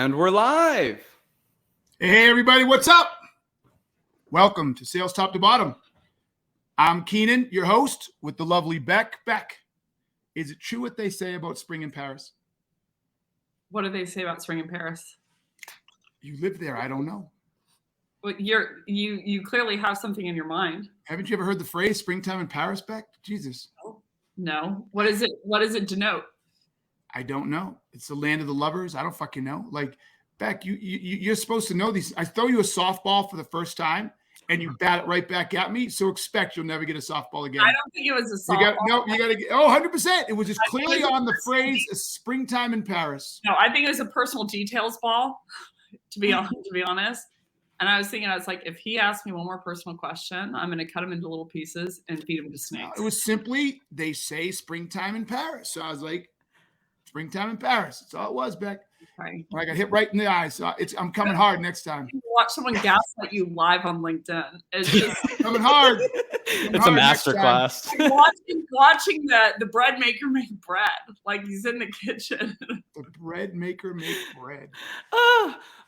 And we're live. Hey, everybody, what's up? Welcome to Sales Top to Bottom. I'm Keenan, your host, with the lovely Becc. Becc, is it true what they say about spring in Paris? What do they say about spring in Paris? You live there. I don't know. Well, you clearly have something in your mind. Haven't you ever heard the phrase springtime in Paris, Becc? Jesus. No. What is it? What does it denote? I don't know. It's the land of the lovers. I don't fucking know. Like, Becc, you're supposed to know these. I throw you a softball for the first time, and you bat it right back at me. So expect you'll never get a softball again. I don't think it was a softball. You got to get, 100%. It was just clearly on the phrase springtime in Paris. No, I think it was a personal details ball, to be honest. And I was thinking, I was like, if he asks me one more personal question, I'm going to cut him into little pieces and feed him to snakes. It was simply, they say springtime in Paris. So I was like, springtime in Paris. That's all it was, Becc. Okay. I got hit right in the eye. So I'm coming hard next time. Watch someone gaslight you live on LinkedIn. It's just coming hard. It's a masterclass. Watching the bread maker make bread. Like he's in the kitchen. The bread maker make bread.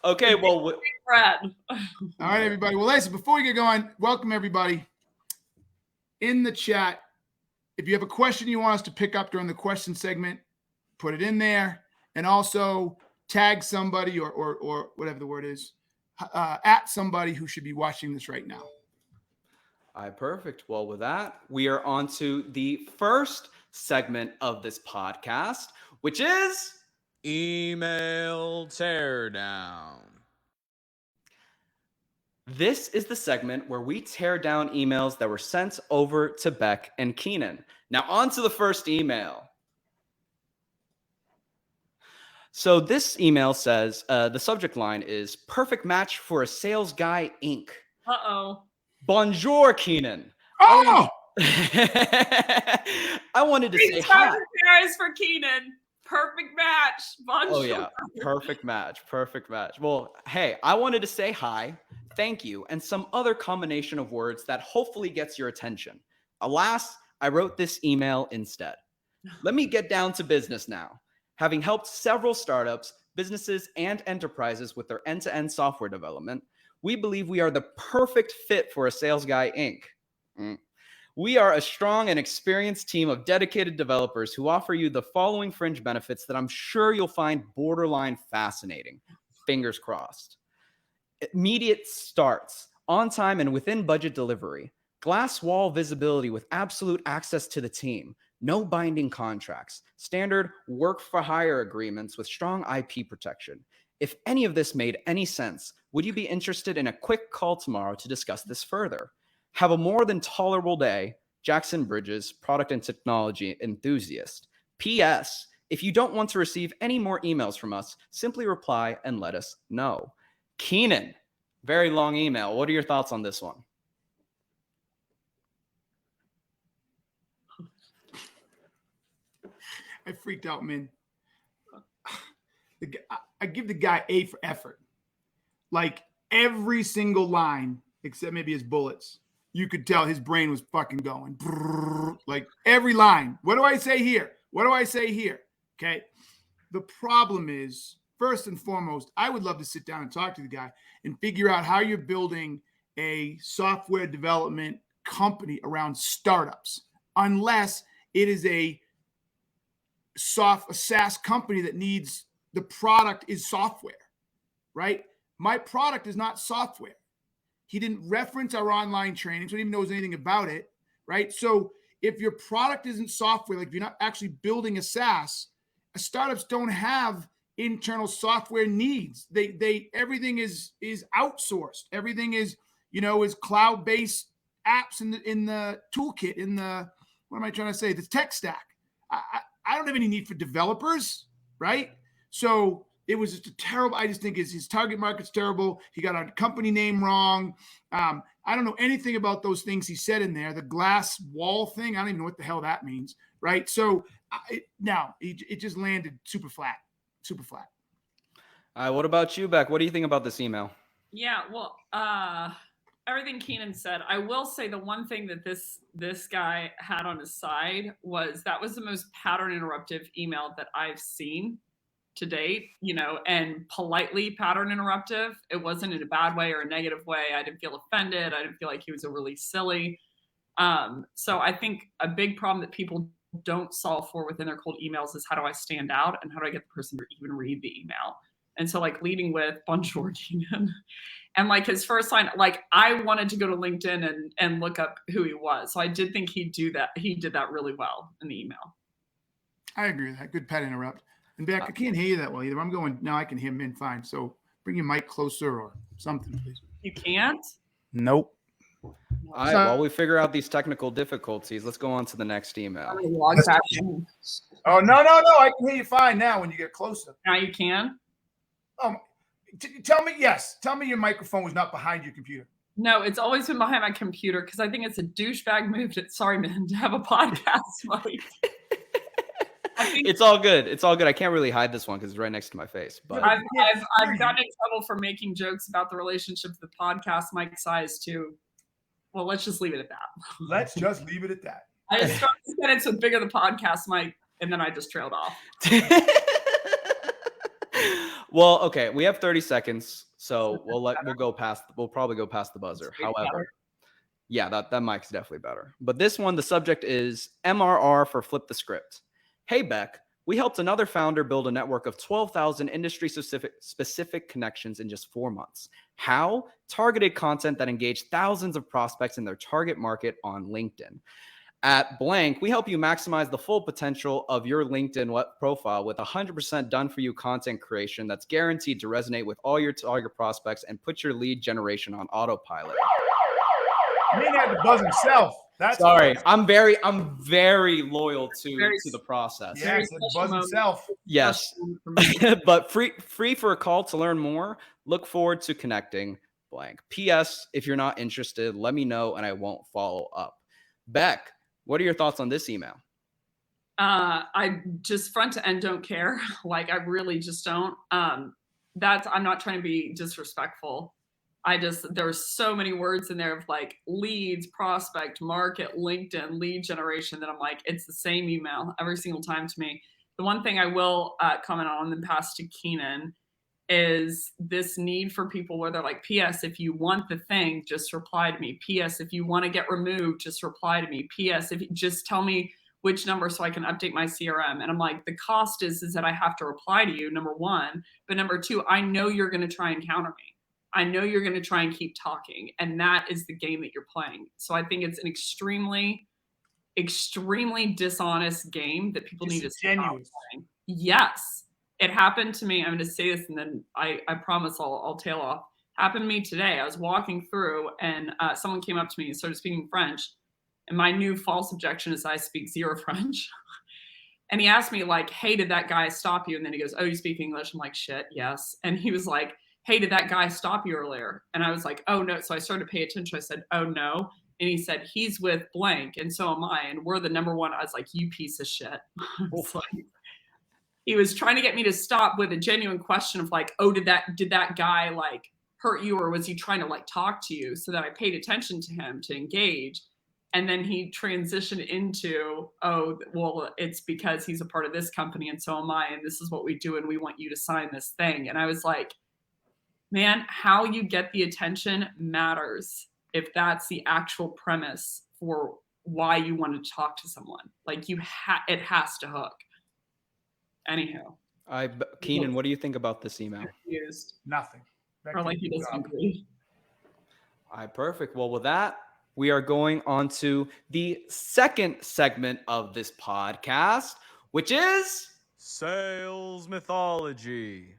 Okay, well. Bread. All right, everybody. Well, listen, before we get going, welcome everybody. In the chat, if you have a question you want us to pick up during the question segment, put it in there. And also tag somebody or whatever the word is, at somebody who should be watching this right now. All right, perfect. Well, with that, we are on to the first segment of this podcast, which is Email Teardown. This is the segment where we tear down emails that were sent over to Becc and Keenan. Now, on to the first email. So this email says, the subject line is perfect match for a sales guy, Inc. Uh-oh. Bonjour, Keenan. Oh! I wanted to say hi. Paris for Keenan. Perfect match. Bonjour. Oh, yeah. Perfect match. Perfect match. Well, hey, I wanted to say hi, thank you, and some other combination of words that hopefully gets your attention. Alas, I wrote this email instead. Let me get down to business now. Having helped several startups, businesses, and enterprises with their end-to-end software development, we believe we are the perfect fit for a Sales Guy, Inc. We are a strong and experienced team of dedicated developers who offer you the following fringe benefits that I'm sure you'll find borderline fascinating. Fingers crossed. Immediate starts, on time and within budget delivery, glass wall visibility with absolute access to the team, no binding contracts, standard work for hire agreements with strong IP protection. If any of this made any sense, would you be interested in a quick call tomorrow to discuss this further? Have a more than tolerable day. Jackson Bridges, product and technology enthusiast. P.S. If you don't want to receive any more emails from us, simply reply and let us know. Keenan, very long email. What are your thoughts on this one? I freaked out, man. I give the guy A for effort. Like every single line, except maybe his bullets, you could tell his brain was fucking going. Like every line. What do I say here? What do I say here? Okay. The problem is, first and foremost, I would love to sit down and talk to the guy and figure out how you're building a software development company around startups, unless it is a SaaS company that needs the product is software, right? My product is not software. He didn't reference our online training, so he didn't even knows anything about it, right? So if your product isn't software, like if you're not actually building a SaaS, startups don't have internal software needs. They everything is outsourced. Everything is cloud-based apps in the toolkit, in the, what am I trying to say? The tech stack. I don't have any need for developers, right? So it was just a terrible, I just think his target market's terrible. He got our company name wrong. I don't know anything about those things he said in there. The glass wall thing, I don't even know what the hell that means, right? So it just landed super flat. All right, what about you, Becc? What do you think about this email? Yeah, well, everything Keenan said. I will say the one thing that this guy had on his side was that was the most pattern interruptive email that I've seen to date, and politely pattern interruptive. It wasn't in a bad way or a negative way. I didn't feel offended. I didn't feel like he was overly silly. So I think a big problem that people don't solve for within their cold emails is how do I stand out and how do I get the person to even read the email? And so like leading with bonjour, Keenan. And like his first line, like I wanted to go to LinkedIn and look up who he was. So I did think he'd do that. He did that really well in the email. I agree with that. Good pet interrupt. And Becc, I can't hear you that well either. I'm going, now I can hear him in fine. So bring your mic closer or something, please. You can't? Nope. All right, while we figure out these technical difficulties, let's go on to the next email. Oh, no. I can hear you fine now when you get closer. Now you can? Tell me your microphone was not behind your computer. No, it's always been behind my computer because I think it's a douchebag move to have a podcast mic. It's all good. It's all good. I can't really hide this one because it's right next to my face. But I've gotten in trouble for making jokes about the relationship of the podcast mic size too. Well, let's just leave it at that. Let's just leave it at that. I just started sentences with bigger the podcast mic, and then I just trailed off. Well, okay, we have 30 we'll probably go past the buzzer. However, yeah, that mic's definitely better. But this one, the subject is MRR for Flip the Script. Hey, Becc, we helped another founder build a network of 12,000 industry-specific connections in just 4 months. How? Targeted content that engaged thousands of prospects in their target market on LinkedIn. At Blank, we help you maximize the full potential of your LinkedIn profile with 100% done-for-you content creation that's guaranteed to resonate with all your target prospects and put your lead generation on autopilot. He didn't have to buzz himself. Sorry, I'm very loyal to the process. Yes, buzz himself. Yes, but free for a call to learn more. Look forward to connecting. Blank. P.S. If you're not interested, let me know and I won't follow up. Becc, what are your thoughts on this email? I just front to end don't care. Like I really just don't. I'm not trying to be disrespectful. There's so many words in there of like leads, prospect, market, LinkedIn, lead generation that I'm like, it's the same email every single time to me. The one thing I will comment on and pass to Keenan is this need for people where they're like, P.S. if you want the thing, just reply to me. P.S. if you want to get removed, just reply to me. P.S. if you just tell me which number so I can update my CRM. And I'm like, the cost is that I have to reply to you, number one. But number two, I know you're going to try and counter me. I know you're going to try and keep talking. And that is the game that you're playing. So I think it's an extremely, extremely dishonest game that people need to stop playing. Yes. It happened to me. I'm going to say this and then I promise I'll tail off. Happened to me today. I was walking through and someone came up to me and started speaking French. And my new false objection is I speak zero French. And he asked me like, hey, did that guy stop you? And then he goes, oh, you speak English? I'm like, shit, yes. And he was like, hey, did that guy stop you earlier? And I was like, oh, no. So I started to pay attention. I said, oh, no. And he said, he's with blank. And so am I. And we're the number one. I was like, you piece of shit. He was trying to get me to stop with a genuine question of like, oh, did that guy like hurt you? Or was he trying to like talk to you? So that I paid attention to him to engage. And then he transitioned into, oh, well, it's because he's a part of this company and so am I. And this is what we do. And we want you to sign this thing. And I was like, man, how you get the attention matters if that's the actual premise for why you want to talk to someone. Like it has to hook. Anyhow. Keenan, what do you think about this email? Nothing. Or like he doesn't agree. All right, perfect. Well, with that, we are going on to the second segment of this podcast, which is Sales Mythology.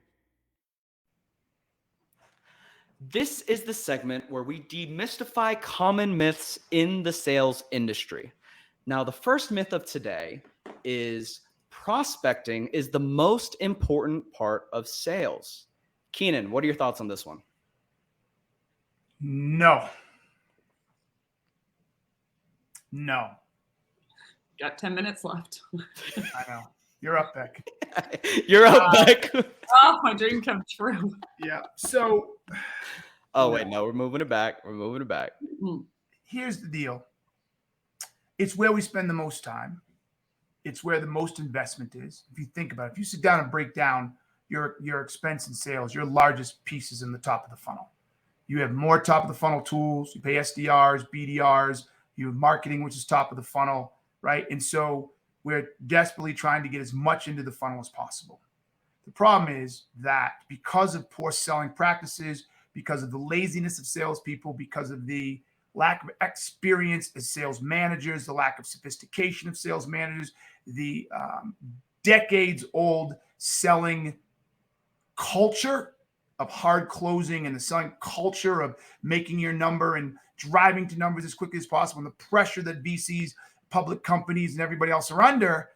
This is the segment where we demystify common myths in the sales industry. Now, the first myth of today is prospecting is the most important part of sales. Keenan, what are your thoughts on this one? No. Got 10 minutes left. I know. You're up, Becc. You're up, Becc. Oh, my dream come true. Yeah. So. Oh, wait, no, we're moving it back. Here's the deal. It's where we spend the most time. It's where the most investment is. If you think about it, if you sit down and break down your expense in sales, your largest pieces in the top of the funnel. You have more top of the funnel tools. You pay SDRs, BDRs. You have marketing, which is top of the funnel, right? And so we're desperately trying to get as much into the funnel as possible. The problem is that because of poor selling practices, because of the laziness of salespeople, because of the lack of experience as sales managers, the lack of sophistication of sales managers, the decades-old selling culture of hard closing and the selling culture of making your number and driving to numbers as quickly as possible, and the pressure that VCs, public companies, and everybody else are under,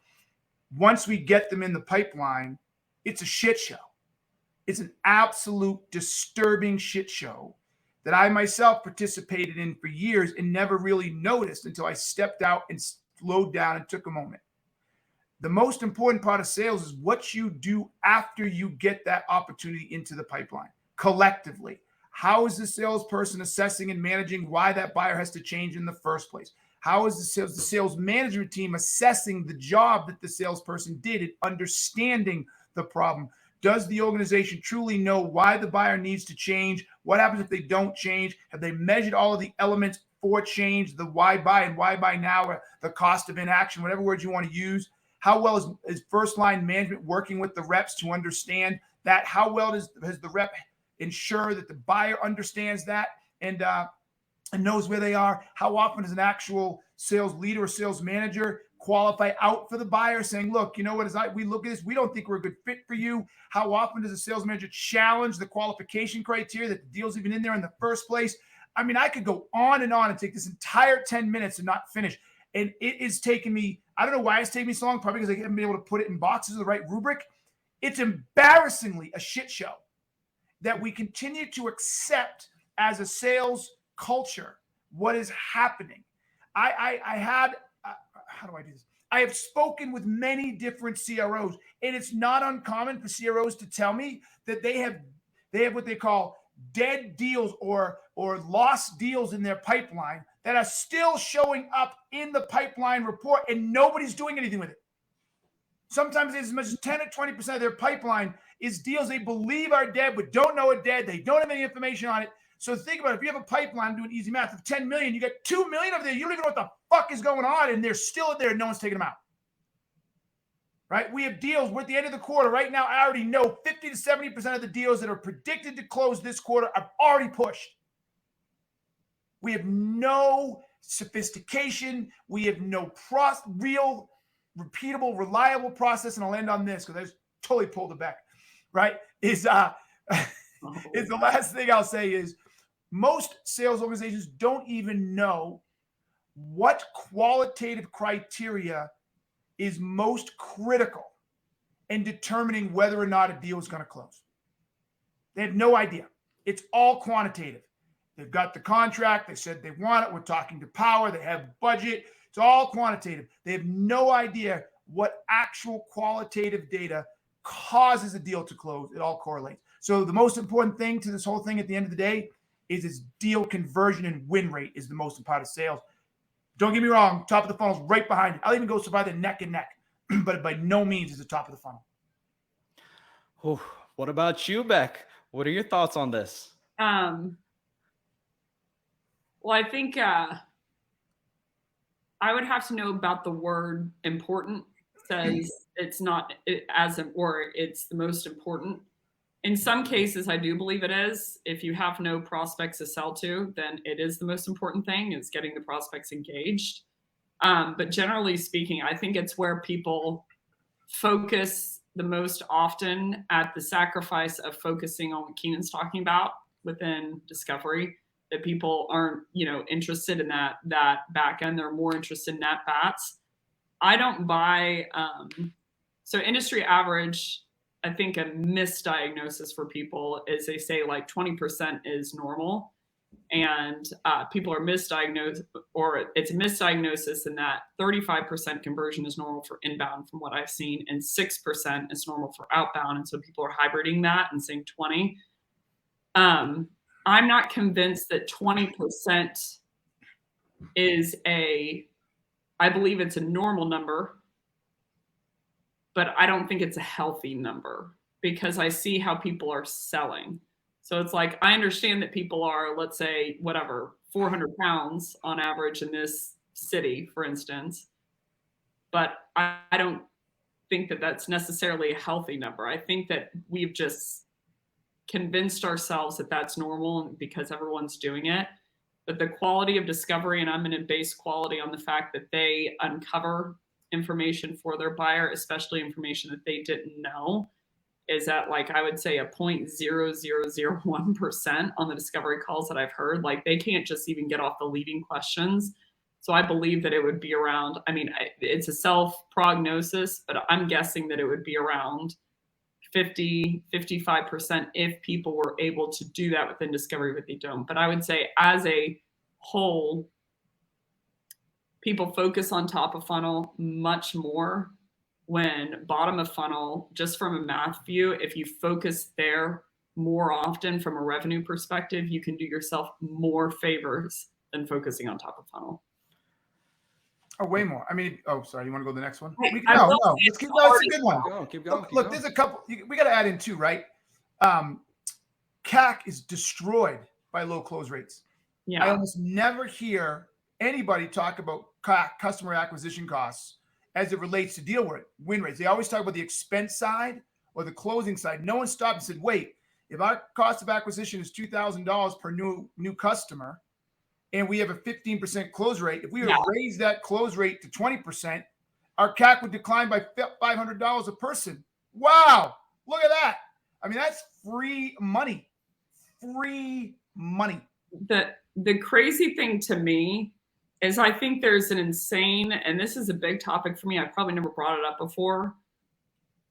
once we get them in the pipeline, it's a shit show. It's an absolute disturbing shit show that I myself participated in for years and never really noticed until I stepped out and slowed down and took a moment. The most important part of sales is what you do after you get that opportunity into the pipeline collectively. How is the salesperson assessing and managing why that buyer has to change in the first place? How is the sales management team assessing the job that the salesperson did and understanding the problem? Does the organization truly know why the buyer needs to change? What happens if they don't change? Have they measured all of the elements for change, the why buy and why buy now, or the cost of inaction, whatever words you want to use? How well is first line management working with the reps to understand that? How well has the rep ensure that the buyer understands that and knows where they are? How often does an actual sales leader or sales manager qualify out for the buyer, saying, look, you know what, we look at this, we don't think we're a good fit for you? How often does a sales manager challenge the qualification criteria that the deal's even in there in the first place? I mean, I could go on and take this entire 10 minutes and not finish. And it is taking me, I don't know why it's taking me so long, probably because I haven't been able to put it in boxes of the right rubric. It's embarrassingly a shit show that we continue to accept as a sales culture what is happening. How do I do this? I have spoken with many different CROs, and it's not uncommon for CROs to tell me that they have what they call dead deals or lost deals in their pipeline that are still showing up in the pipeline report, and nobody's doing anything with it. Sometimes as much as 10 or 20% of their pipeline is deals they believe are dead but don't know are dead. They don't have any information on it. So think about it. If you have a pipeline, doing easy math, of 10 million, you got 2 million of there. You don't even know what the fuck is going on, and they're still there and no one's taking them out. Right? We have deals. We're at the end of the quarter. Right now, I already know 50 to 70% of the deals that are predicted to close this quarter I've already pushed. We have no sophistication. We have no real, repeatable, reliable process. And I'll end on this because I just totally pulled it back. Right? Is the last thing I'll say is most sales organizations don't even know what qualitative criteria is most critical in determining whether or not a deal is going to close. They have no idea. It's all quantitative. They've got the contract. They said they want it. We're talking to power. They have budget. It's all quantitative. They have no idea what actual qualitative data causes a deal to close. It all correlates. So the most important thing to this whole thing at the end of the day is its deal conversion and win rate is the most important part of sales. Don't get me wrong, top of the funnel is right behind it. I'll even go so far the neck and neck, but by no means is the top of the funnel. Oh, what about you, Becc? What are your thoughts on this? Well, I think I would have to know about the word important. Says it's not or it's the most important. In some cases, I do believe it is. If you have no prospects to sell to, then it is the most important thing, is getting the prospects engaged. But generally speaking, I think it's where people focus the most often at the sacrifice of focusing on what Keenan's talking about within discovery, that people aren't, interested in that back end. They're more interested in at bats. I don't buy, so industry average, I think a misdiagnosis for people is they say like 20% is normal, and people are misdiagnosed, or it's a misdiagnosis in that 35% conversion is normal for inbound from what I've seen, and 6% is normal for outbound. And so people are hybriding that and saying 20. I'm not convinced that 20% is I believe it's a normal number, but I don't think it's a healthy number. because I see how people are selling. So it's like, I understand that people are, let's say, whatever, 400 pounds on average in this city, for instance. But I don't think that that's necessarily a healthy number. I think that we've just convinced ourselves that that's normal because everyone's doing it. But the quality of discovery, and I'm going to base quality on the fact that they uncover information for their buyer, especially information that they didn't know, is at like, I would say a 0.0001% on the discovery calls that I've heard. Like they can't just even get off the leading questions. So I believe that it would be around, I mean, it's a self prognosis, but I'm guessing that it would be around 55% if people were able to do that within discovery, but they don't. But I would say as a whole, people focus on top of funnel much more when bottom of funnel, just from a math view, if you focus there more often from a revenue perspective, you can do yourself more favors than focusing on top of funnel. Oh, way more. I mean, oh, sorry. You want to go to the next one? No, Let's keep. No, it's a good one. Keep going. Look, there's a couple. We got to add in too, right? CAC is destroyed by low close rates. Yeah. I almost never hear anybody talk about CAC, customer acquisition costs, as it relates to deal win rates. They always talk about the expense side or the closing side. No one stopped and said, wait, if our cost of acquisition is $2,000 per new customer, and we have a 15% close rate, if we were to raise that close rate to 20%, our CAC would decline by $500 a person. Wow, look at that. I mean, that's free money. Free money. The crazy thing to me is I think there's an insane, and this is a big topic for me, I probably never brought it up before.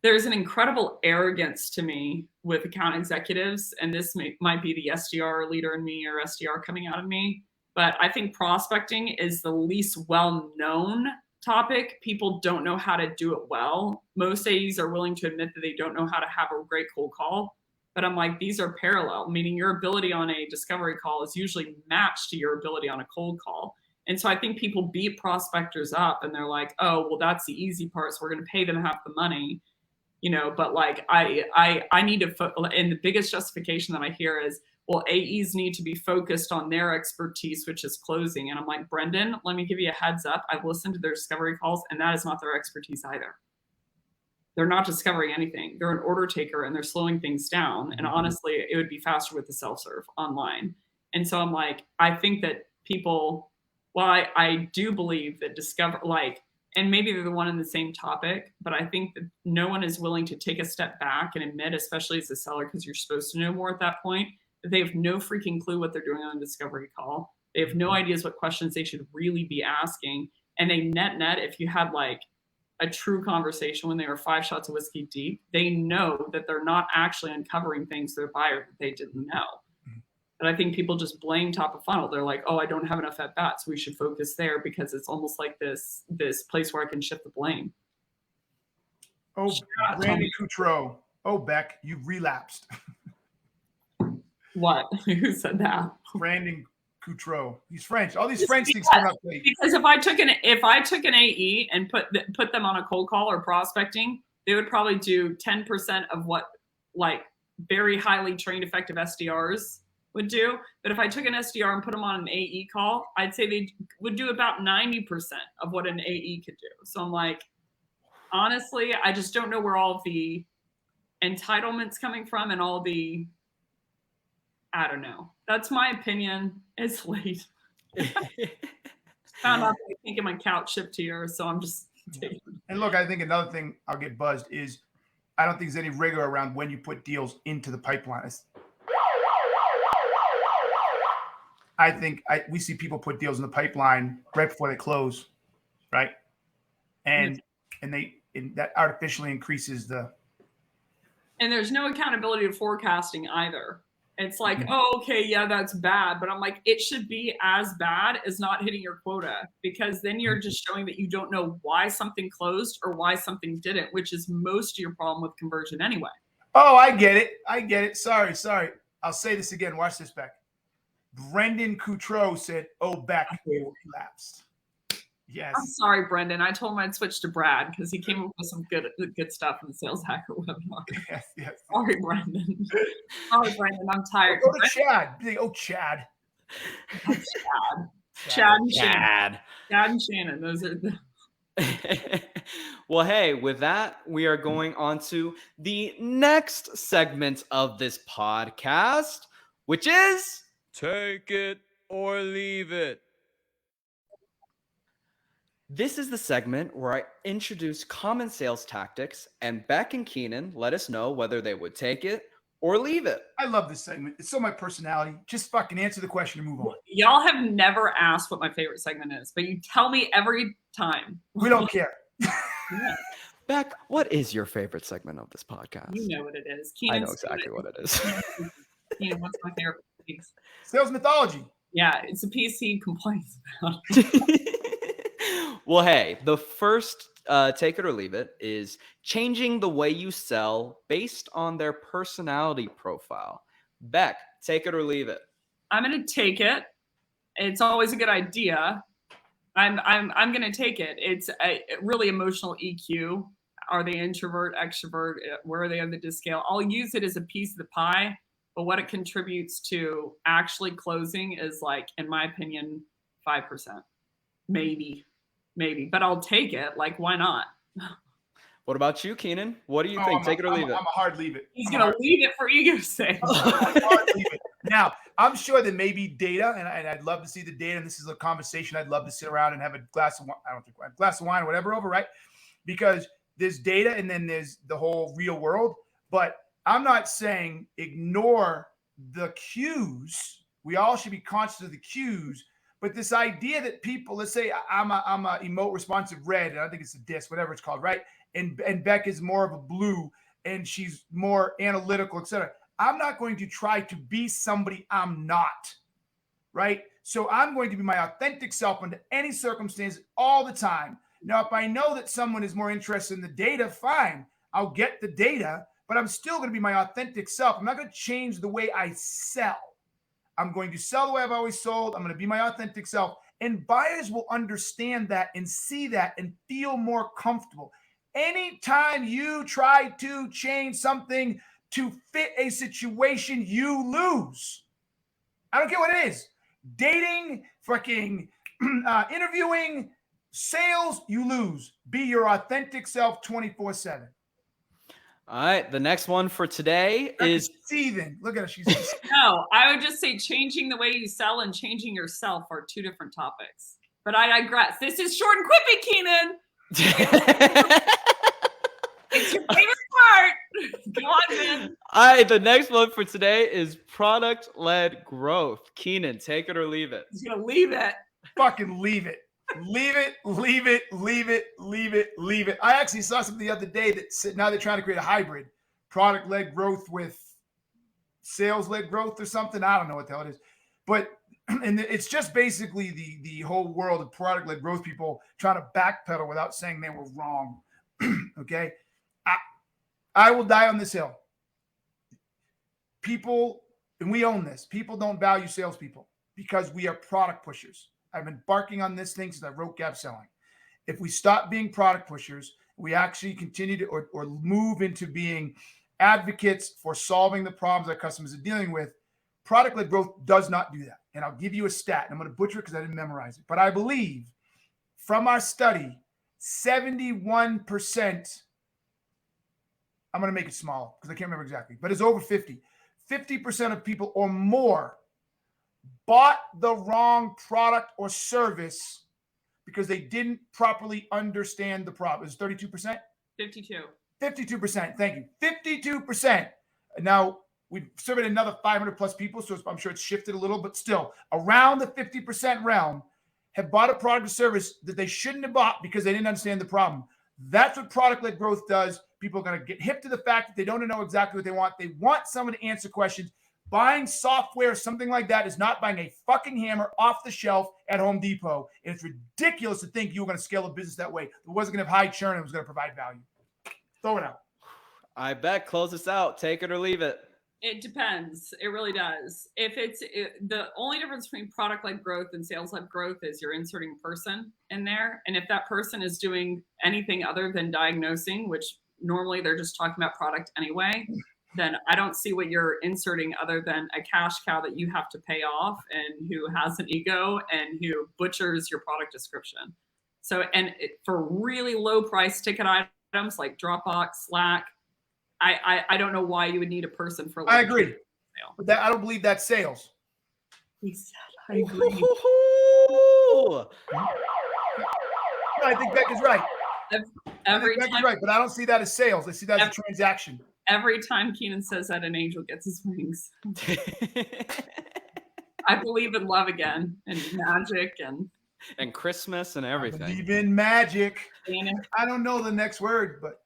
There's an incredible arrogance to me with account executives, and this might be the SDR leader in me or SDR coming out of me, but I think prospecting is the least well-known topic. People don't know how to do it well. Most AEs are willing to admit that they don't know how to have a great cold call, but I'm like, these are parallel, meaning your ability on a discovery call is usually matched to your ability on a cold call. And so I think people beat prospectors up and they're like, oh, well, that's the easy part, so we're going to pay them half the money, you know. But like I need to, and the biggest justification that I hear is, well, AEs need to be focused on their expertise, which is closing. And I'm like, Brendan, let me give you a heads up. I've listened to their discovery calls, and that is not their expertise either. They're not discovering anything. They're an order taker, and they're slowing things down. And honestly, it would be faster with the self-serve online. And so I'm like, I think that people, well, I do believe that and maybe they're the one in the same topic, but I think that no one is willing to take a step back and admit, especially as a seller, because you're supposed to know more at that point, that they have no freaking clue what they're doing on a discovery call. They have no ideas what questions they should really be asking. And they net, if you had like a true conversation when they were 5 shots of whiskey deep, they know that they're not actually uncovering things to their buyer that they didn't know. But I think people just blame top of funnel. They're like, oh, I don't have enough at bats. We should focus there because it's almost like this place where I can shift the blame. Oh, Randy Coutreau. Oh, Becc, you've relapsed. What? Who said that? Brandon Coutreau. He's French. All these French things come up late. Because if I took an AE and put them on a cold call or prospecting, they would probably do 10% of what like very highly trained effective SDRs would do. But if I took an SDR and put them on an AE call, I'd say they would do about 90% of what an AE could do. So I'm like, honestly, I just don't know where all of the entitlements coming from and all the, I don't know. That's my opinion. It's late. Found out I can't get my couch shipped here, so I'm just taking. And look, I think another thing I'll get buzzed is I don't think there's any rigor around when you put deals into the pipeline. I think we see people put deals in the pipeline right before they close, right? And that artificially increases the. And there's no accountability to forecasting either. It's like, oh, okay, yeah, that's bad. But I'm like, it should be as bad as not hitting your quota, because then you're just showing that you don't know why something closed or why something didn't, which is most of your problem with conversion anyway. Oh, I get it. Sorry. I'll say this again. Watch this, Becc. Brendan Coutreau said, oh, Becc, you relapsed. Yes. I'm sorry, Brendan. I told him I'd switch to Brad because he came up with some good stuff in the Sales Hacker webinar. Yes. Sorry, Brendan. Sorry, Brendan. I'm tired. Go to Chad. Chad. Chad and Shannon. Chad. Chad and Shannon. Those are the. Well, hey, with that, we are going on to the next segment of this podcast, which is Take it or leave it. this is the segment where I introduce common sales tactics, and Becc and Keenan let us know whether they would take it or leave it. I love this segment. It's so my personality. Just fucking answer the question and move on. Y'all have never asked what my favorite segment is, but you tell me every time. We don't care. Yeah, Becc, what is your favorite segment of this podcast? you know what it is. I Keenan's know exactly what it is. Keenan, what's my favorite piece? Sales mythology. Yeah, it's a piece he complains about. Well, hey, the first take it or leave it is changing the way you sell based on their personality profile. Becc, take it or leave it. I'm gonna take it. It's always a good idea. I'm gonna take it. It's a really emotional EQ. Are they introvert, extrovert? Where are they on the disc scale? I'll use it as a piece of the pie, but what it contributes to actually closing is, like, in my opinion, 5%, maybe. But I'll take it. Like, why not? What about you, Keenan? What do you think? Take it or leave it. I'm a hard leave it. He's gonna leave it for ego's sake. Hard leave it. Now, I'm sure there may be data, and I'd love to see the data. And this is a conversation I'd love to sit around and have a glass of wine. I don't think a glass of wine or whatever over, right? Because there's data and then there's the whole real world. But I'm not saying ignore the cues. We all should be conscious of the cues. But this idea that people, let's say I'm a emote responsive red, and I think it's a disc, whatever it's called, right? And Becc is more of a blue, and she's more analytical, etc. I'm not going to try to be somebody I'm not, right? So I'm going to be my authentic self under any circumstance all the time. Now, if I know that someone is more interested in the data, fine, I'll get the data, but I'm still going to be my authentic self. I'm not going to change the way I sell. I'm going to sell the way I've always sold. I'm going to be my authentic self. And buyers will understand that and see that and feel more comfortable. Anytime you try to change something to fit a situation, you lose. I don't care what it is. Dating, fucking interviewing, sales, you lose. Be your authentic self 24/7. All right, the next one for today is seething. Look at her. She's No, I would just say changing the way you sell and changing yourself are two different topics. But I digress. This is short and quippy, Keenan. It's your favorite part. Go on, man. All right, the next one for today is product-led growth. Keenan, take it or leave it. He's gonna leave it. fucking leave it. Leave it, leave it, leave it, leave it, leave it. I actually saw something the other day that said now they're trying to create a hybrid, product-led growth with sales-led growth or something. I don't know what the hell it is. But and it's just basically the whole world of product-led growth people trying to backpedal without saying they were wrong. Okay? I will die on this hill. People, and we own this, people don't value salespeople because we are product pushers. I've been barking on this thing since I wrote Gap Selling. If we stop being product pushers, we actually continue to or move into being advocates for solving the problems our customers are dealing with, product-led growth does not do that. And I'll give you a stat. And I'm going to butcher it because I didn't memorize it. But I believe from our study, 71%, I'm going to make it small because I can't remember exactly, but it's over 50. 50% of people or more bought the wrong product or service because they didn't properly understand the problem. It's 32%? 52. 52%. Thank you. 52%. Now, we've surveyed another 500 plus people, so I'm sure it's shifted a little, but still around the 50% realm have bought a product or service that they shouldn't have bought because they didn't understand the problem. That's what product-led growth does. People are going to get hip to the fact that they don't know exactly what they want. They want someone to answer questions. Buying software, something like that, is not buying a fucking hammer off the shelf at Home Depot. And it's ridiculous to think you were going to scale a business that way. It wasn't going to have high churn. It was going to provide value. Throw it out. I bet. Close this out. Take it or leave it. It depends. It really does. If the only difference between product-led growth and sales-led growth is you're inserting person in there. And if that person is doing anything other than diagnosing, which normally they're just talking about product anyway, then I don't see what you're inserting other than a cash cow that you have to pay off and who has an ego and who butchers your product description. So, for really low price ticket items like Dropbox, Slack, I don't know why you would need a person for. I agree, but I don't believe that's sales. He said, I agree. I think Becc is right. Every Becc time, is right, but I don't see that as sales. I see that as a transaction. Every time Keenan says that, an angel gets his wings. I believe in love again and magic and Christmas and everything. I believe in magic. I don't know the next word, but.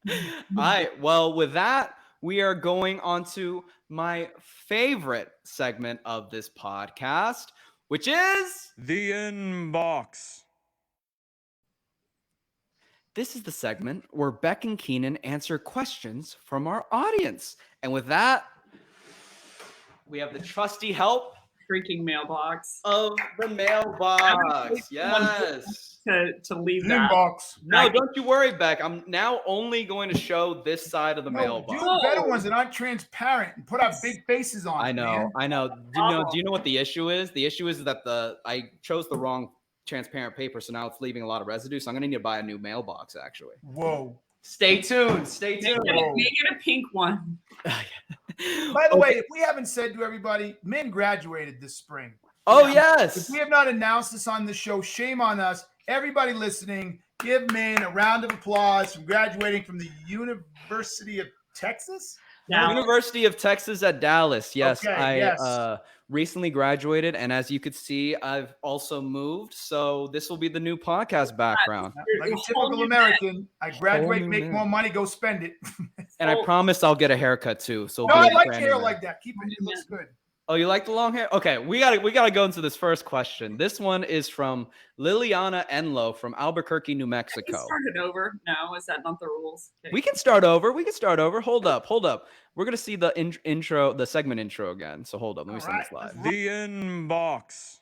All right. Well, with that, we are going on to my favorite segment of this podcast, which is the inbox. This is the segment where Becc and Keenan answer questions from our audience. And with that, we have the trusty help freaking mailbox of the mailbox. Yes. To leave that inbox. No, don't you worry, Becc. I'm now only going to show this side of the mailbox. Do better ones that aren't transparent and put our big faces on. I know. Do you know what the issue is? The issue is that I chose the wrong transparent paper, so now it's leaving a lot of residue. So I'm gonna need to buy a new mailbox. Actually. Whoa. Stay tuned. Make it a pink one. By the way, if we haven't said to everybody, Min graduated this spring. Oh, yes. If we have not announced this on the show, shame on us. Everybody listening, give Min a round of applause for graduating from the University of Texas? University of Texas at Dallas. Yes, okay, I recently graduated, and as you could see, I've also moved. So this will be the new podcast background. Like a typical American, I graduate, make more money, go spend it. And I promise I'll get a haircut too. So no, I like hair like that. Keep it. It looks good. Oh, you like the long hair? Okay, we gotta go into this first question. This one is from Liliana Enlow from Albuquerque, New Mexico. Start it over. No, is that not the rules? Okay. We can start over. Hold up. We're gonna see the intro, the segment intro again. So hold up. Let me send this live. The inbox.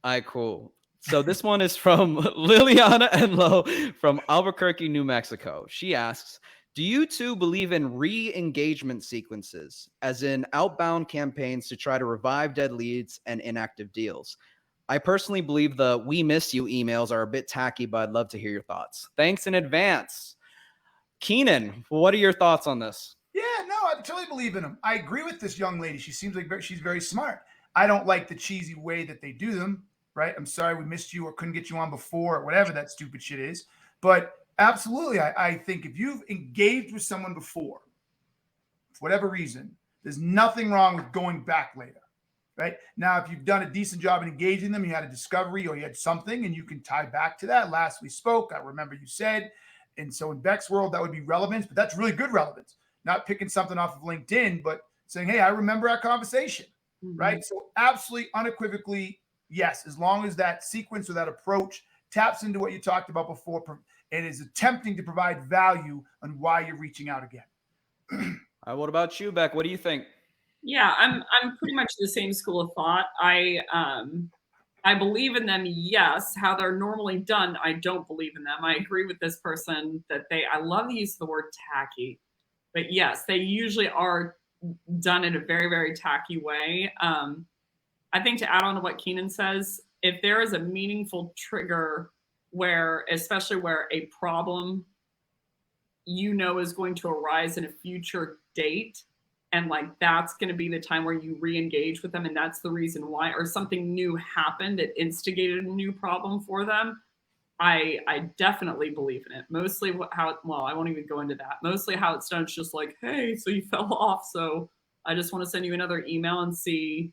All right, cool. So this one is from Liliana Enlow from Albuquerque, New Mexico. She asks, do you two believe in re-engagement sequences, as in outbound campaigns to try to revive dead leads and inactive deals? I personally believe the "we miss you" emails are a bit tacky, but I'd love to hear your thoughts. Thanks in advance. Keenan, what are your thoughts on this? Yeah, no, I totally believe in them. I agree with this young lady. She seems like she's very smart. I don't like the cheesy way that they do them, right? I'm sorry we missed you or couldn't get you on before or whatever that stupid shit is. But absolutely, I think if you've engaged with someone before, for whatever reason, there's nothing wrong with going back later, right? Now, if you've done a decent job in engaging them, you had a discovery or you had something, and you can tie back to that. Last we spoke, I remember you said, and so in Beck's world, that would be relevance, but that's really good relevance. Not picking something off of LinkedIn, but saying, hey, I remember our conversation, right? So absolutely, unequivocally, yes, as long as that sequence or that approach taps into what you talked about before and is attempting to provide value on why you're reaching out again. What about you, Becc? What do you think? Yeah, I'm pretty much the same school of thought. I believe in them, yes. How they're normally done, I don't believe in them. I agree with this person that I love the use of the word tacky, but yes, they usually are done in a very, very tacky way. I think to add on to what Keenan says, if there is a meaningful trigger especially where a problem is going to arise in a future date, and like that's going to be the time where you re-engage with them, and that's the reason why, or something new happened that instigated a new problem for them, I definitely believe in it. Mostly I won't even go into that. Mostly how it's done, it's just like, hey, so you fell off, so I just want to send you another email and see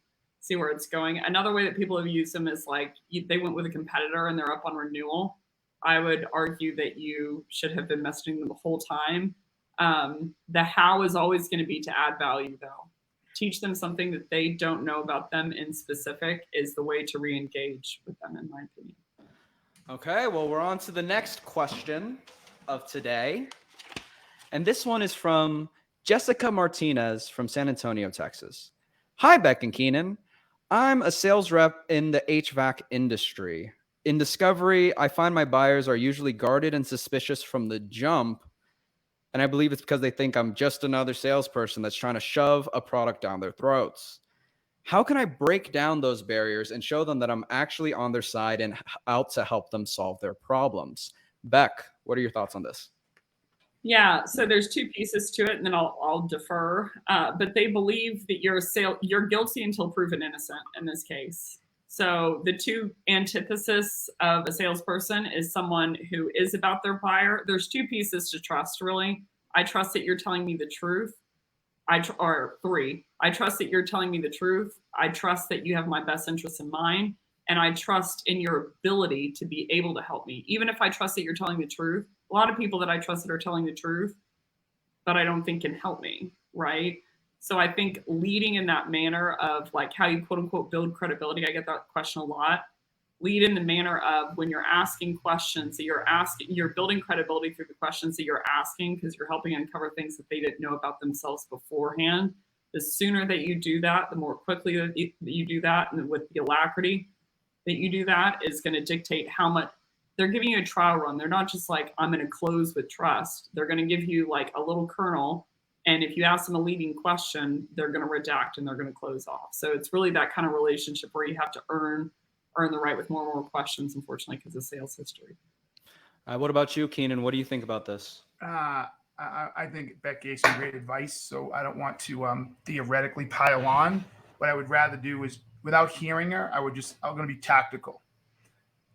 where it's going. Another way that people have used them is like they went with a competitor and they're up on renewal. I would argue that you should have been messaging them the whole time. The how is always going to be to add value, though. Teach them something that they don't know about them in specific is the way to re-engage with them, in my opinion. Okay, well, we're on to the next question of today. And this one is from Jessica Martinez from San Antonio, Texas. Hi, Becc and Keenan. I'm a sales rep in the HVAC industry. In discovery, I find my buyers are usually guarded and suspicious from the jump. And I believe it's because they think I'm just another salesperson that's trying to shove a product down their throats. How can I break down those barriers and show them that I'm actually on their side and out to help them solve their problems? Becc, what are your thoughts on this? Yeah, so there's two pieces to it, and then I'll defer. But they believe that you're guilty until proven innocent in this case. So the two antithesis of a salesperson is someone who is about their buyer. There's two pieces to trust, really. I trust that you're telling me the truth. Or three, I trust that you're telling me the truth. I trust that you have my best interests in mind. And I trust in your ability to be able to help me. Even if I trust that you're telling the truth, a lot of people that I trust that are telling the truth, but I don't think can help me, right? So I think leading in that manner of like how you quote unquote build credibility, I get that question a lot. Lead in the manner of when you're asking questions that you're building credibility through the questions that you're asking because you're helping uncover things that they didn't know about themselves beforehand. The sooner that you do that, the more quickly that you do that, and with the alacrity that you do that is going to dictate how much they're giving you a trial run. They're not just like, I'm going to close with trust. They're going to give you like a little kernel. And if you ask them a leading question, they're going to redact and they're going to close off. So it's really that kind of relationship where you have to earn the right with more and more questions, unfortunately, because of sales history. What about you, Keenan? What do you think about this? I think Becc gave some great advice, so I don't want to theoretically pile on. What I would rather do is, without hearing her, I'm going to be tactical.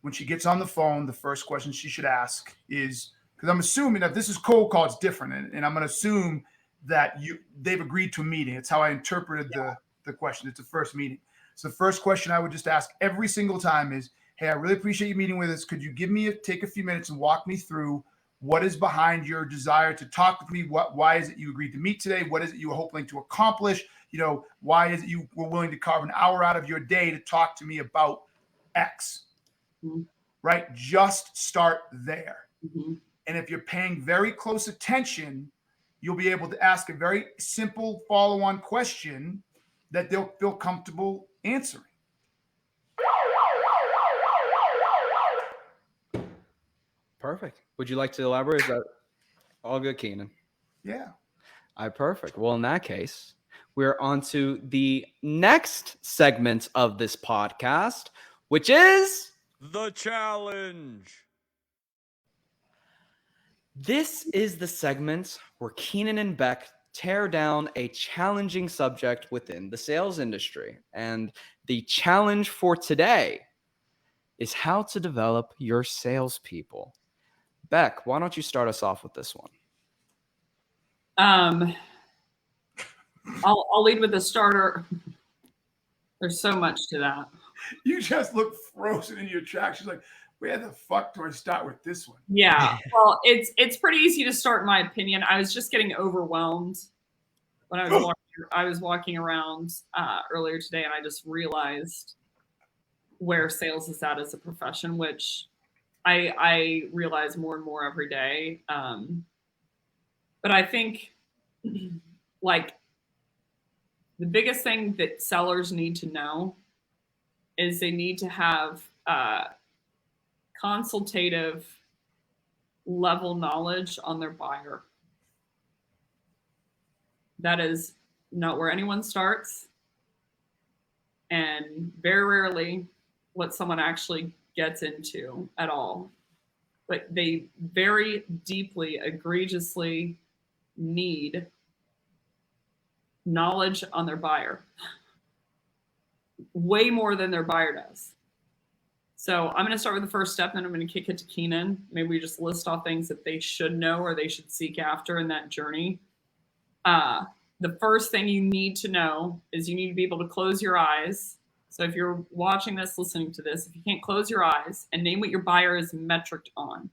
When she gets on the phone, the first question she should ask is, because I'm assuming that this is cold call, it's different, and I'm going to assume that they've agreed to a meeting. It's how I interpreted the question. It's the first meeting. So the first question I would just ask every single time is, hey, I really appreciate you meeting with us. Could you take a few minutes and walk me through what is behind your desire to talk with me? Why is it you agreed to meet today? What is it you were hoping to accomplish? Why is it you were willing to carve an hour out of your day to talk to me about X? Mm-hmm. Right? Just start there. Mm-hmm. And if you're paying very close attention, you'll be able to ask a very simple follow-on question that they'll feel comfortable answering. Perfect. Would you like to elaborate? Is that all good, Keenan? Yeah. Perfect. Well, in that case, we're on to the next segment of this podcast, which is The challenge. This is the segment where Keenan and Becc tear down a challenging subject within the sales industry. And the challenge for today is how to develop your salespeople. Becc, why don't you start us off with this one? I'll lead with the starter. There's so much to that. You just look frozen in your tracks. She's like, where the fuck do I start with this one? Yeah, well, it's pretty easy to start, in my opinion. I was just getting overwhelmed when I was walking around earlier today, and I just realized where sales is at as a profession, which I realize more and more every day. But I think like the biggest thing that sellers need to know is they need to have consultative level knowledge on their buyer. That is not where anyone starts, and very rarely what someone actually gets into at all. But they very deeply, egregiously need knowledge on their buyer, way more than their buyer does. So I'm going to start with the first step, and then I'm going to kick it to Keenan. Maybe we just list off things that they should know or they should seek after in that journey. The first thing you need to know is you need to be able to close your eyes. So if you're watching this, listening to this, if you can't close your eyes and name what your buyer is metriced on,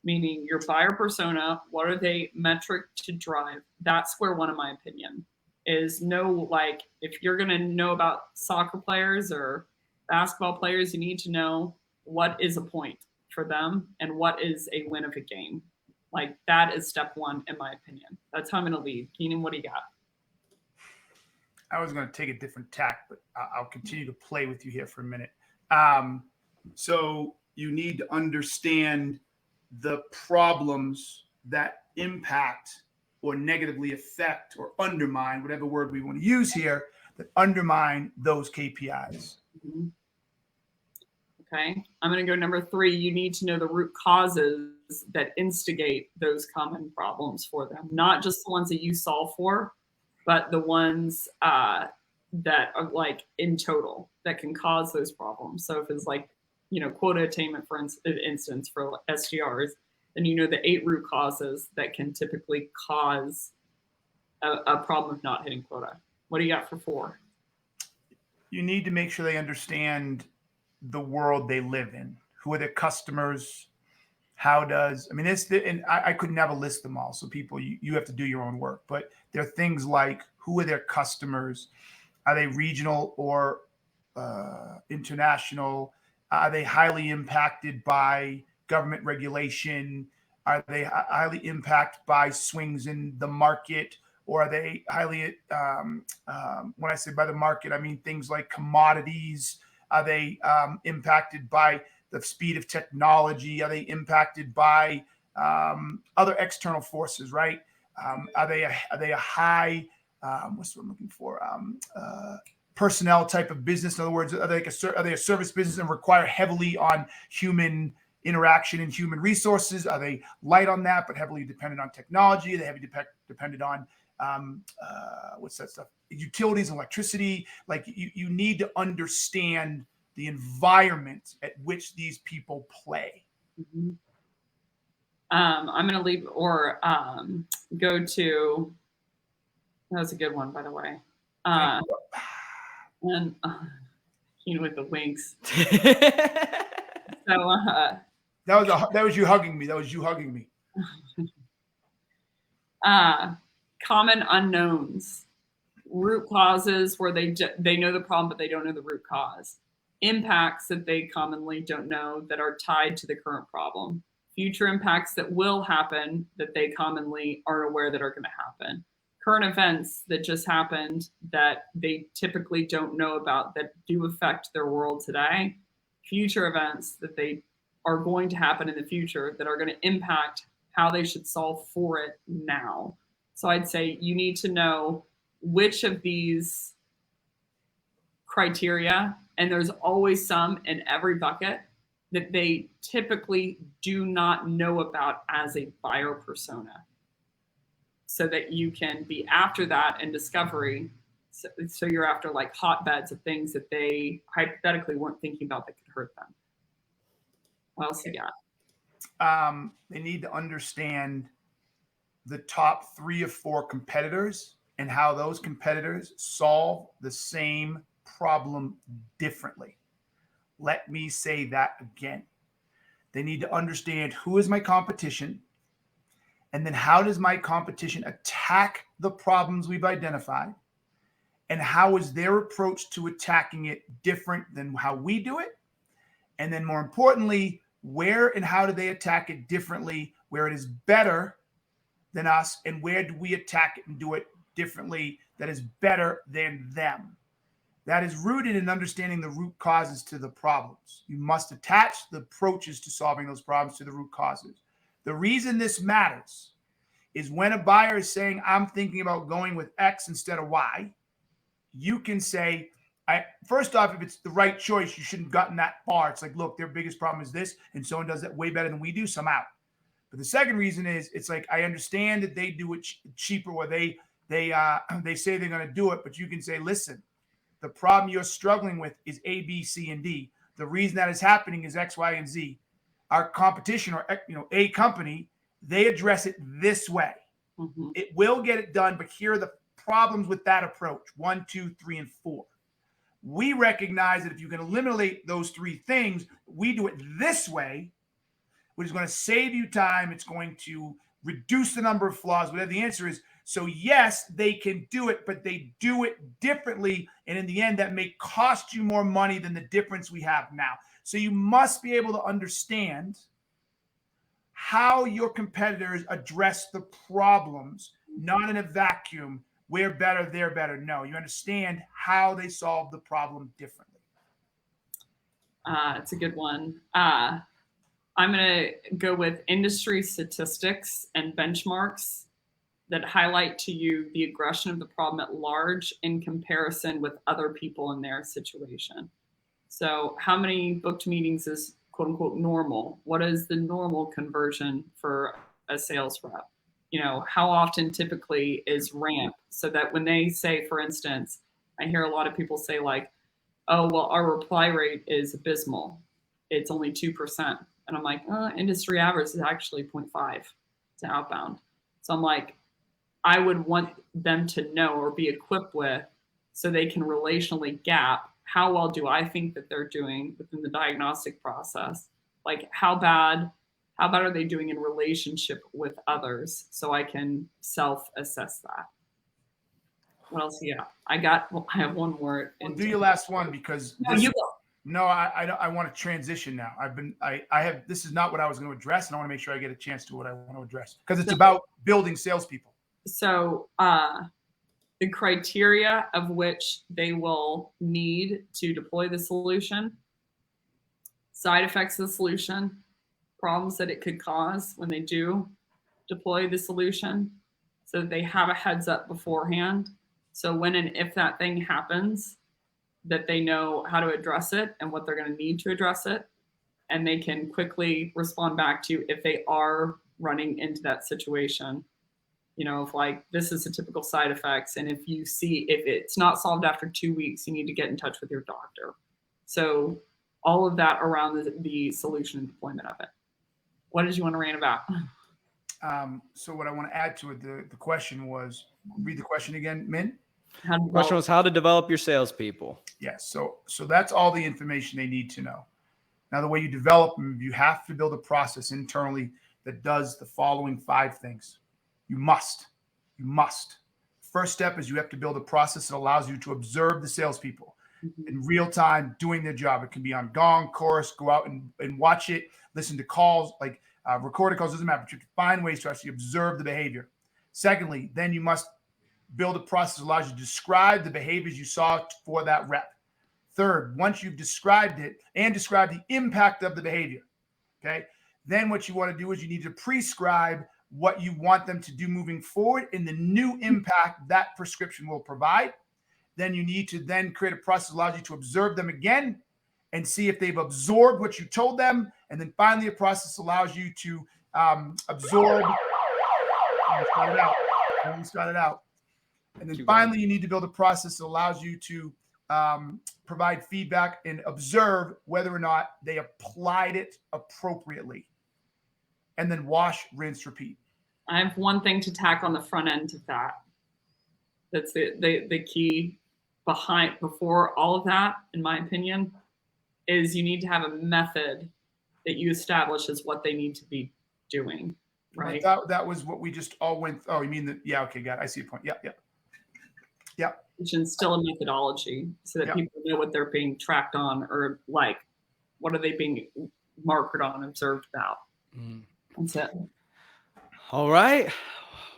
meaning your buyer persona, what are they metric to drive? That's where one of my opinion is know, like, if you're going to know about soccer players or basketball players, you need to know what is a point for them and what is a win of a game. Like that is step one, in my opinion. That's how I'm going to lead. Keenan, what do you got? I was going to take a different tack, but I'll continue to play with you here for a minute. So you need to understand the problems that impact or negatively affect or undermine, whatever word we want to use here, that undermine those KPIs. Mm-hmm. Okay. I'm going to go number 3. You need to know the root causes that instigate those common problems for them, not just the ones that you solve for, but the ones that are like in total that can cause those problems. So if it's like, quota attainment, for instance, for SDRs, then you know the 8 root causes that can typically cause a problem of not hitting quota. What do you got for 4? You need to make sure they understand the world they live in. Who are their customers? And I could never list them all. So people, you have to do your own work. But there are things like, who are their customers? Are they regional or international? Are they highly impacted by government regulation? Are they highly impacted by swings in the market? Or are they highly, when I say by the market, I mean things like commodities. Are they impacted by the speed of technology? Are they impacted by other external forces, right? Are they a high, what's what I'm looking for? Personnel type of business? In other words, are they a service business and require heavily on human interaction and human resources? Are they light on that, but heavily dependent on technology? Are they heavily dependent on what's that stuff? Utilities, electricity. Like you need to understand the environment at which these people play. Mm-hmm. I'm going to leave or go to, that was a good one, by the way. And with the winks. So that was you hugging me. That was you hugging me. Common unknowns, root causes where they know the problem, but they don't know the root cause. Impacts that they commonly don't know that are tied to the current problem. Future impacts that will happen that they commonly aren't aware that are going to happen. Current events that just happened that they typically don't know about that do affect their world today. Future events that they are going to happen in the future that are going to impact how they should solve for it now. So I'd say you need to know which of these criteria, and there's always some in every bucket, that they typically do not know about as a buyer persona, so that you can be after that in discovery. So you're after like hotbeds of things that they hypothetically weren't thinking about that could hurt them. What else you got? They need to understand the top 3 or 4 competitors and how those competitors solve the same problem differently. Let me say that again. They need to understand who is my competition, and then how does my competition attack the problems we've identified, and how is their approach to attacking it different than how we do it? And then more importantly, where and how do they attack it differently, where it is better than us, and where do we attack it and do it differently that is better than them? That is rooted in understanding the root causes to the problems. You must attach the approaches to solving those problems to the root causes. The reason this matters is when a buyer is saying, I'm thinking about going with X instead of Y, you can say, first off, if it's the right choice, you shouldn't have gotten that far. It's like, look, their biggest problem is this, and someone does that way better than we do, so I'm out. But the second reason is, it's like, I understand that they do it cheaper, or they say they're going to do it, but you can say, listen, the problem you're struggling with is A, B, C, and D. The reason that is happening is X, Y, and Z. Our competition, or a company, they address it this way. Mm-hmm. It will get it done, but here are the problems with that approach: 1, 2, 3, and 4. We recognize that if you can eliminate those 3 things, we do it this way, which is going to save you time. It's going to reduce the number of flaws, whatever the answer is. So yes, they can do it, but they do it differently. And in the end, that may cost you more money than the difference we have now. So you must be able to understand how your competitors address the problems, not in a vacuum. We're better, they're better. No, you understand how they solve the problem differently. It's a good one. I'm going to go with industry statistics and benchmarks that highlight to you the aggression of the problem at large in comparison with other people in their situation. So how many booked meetings is quote unquote normal? What is the normal conversion for a sales rep? You know, how often typically is ramp? So that when they say, for instance, I hear a lot of people say like, oh, well, our reply rate is abysmal. It's only 2%. And I'm like, industry average is actually 0.5 to outbound. So I'm like, I would want them to know or be equipped with so they can relationally gap how well do I think that they're doing within the diagnostic process? Like how bad are they doing in relationship with others so I can self-assess that. What else? Yeah, I have one more. Well, do your last one because you go. No, I want to transition now. I have, this is not what I was going to address, and I want to make sure I get a chance to what I want to address because it's about building salespeople. So the criteria of which they will need to deploy the solution, side effects of the solution, problems that it could cause when they do deploy the solution, so that they have a heads up beforehand. So when and if that thing happens, that they know how to address it and what they're going to need to address it. And they can quickly respond back to if they are running into that situation. You know, if like, this is a typical side effects. And if you see, if it's not solved after 2 weeks, you need to get in touch with your doctor. So all of that around the solution and deployment of it. What did you want to rant about? So what I want to add to it, the question was, read the question again, Min. The question was how to develop your salespeople. Yes. So that's all the information they need to know. Now, the way you develop them, you have to build a process internally that does the following 5 things. You must. First step is you have to build a process that allows you to observe the salespeople in real time doing their job. It can be on Gong, Chorus, go out and watch it, listen to calls, like recorded calls, doesn't matter, but you can find ways to actually observe the behavior. Secondly, then you must build a process that allows you to describe the behaviors you saw for that rep. Third, once you've described it and described the impact of the behavior, okay, then what you want to do is you need to prescribe what you want them to do moving forward in the new impact that prescription will provide. Then you need to then create a process that allows you to observe them again and see if they've absorbed what you told them. And then finally, a process allows you to absorb. Start it out. And then finally, you need to build a process that allows you to provide feedback and observe whether or not they applied it appropriately. And then wash, rinse, repeat. I have one thing to tack on the front end of that. That's the key before all of that, in my opinion, is you need to have a method that you establish as what they need to be doing. Right. That was what we just all went. Oh, you mean yeah. Okay, got it. I see your point. Yeah. Which instill a methodology so that people know what they're being tracked on, or like, what are they being marked on, observed about. That's it. All right.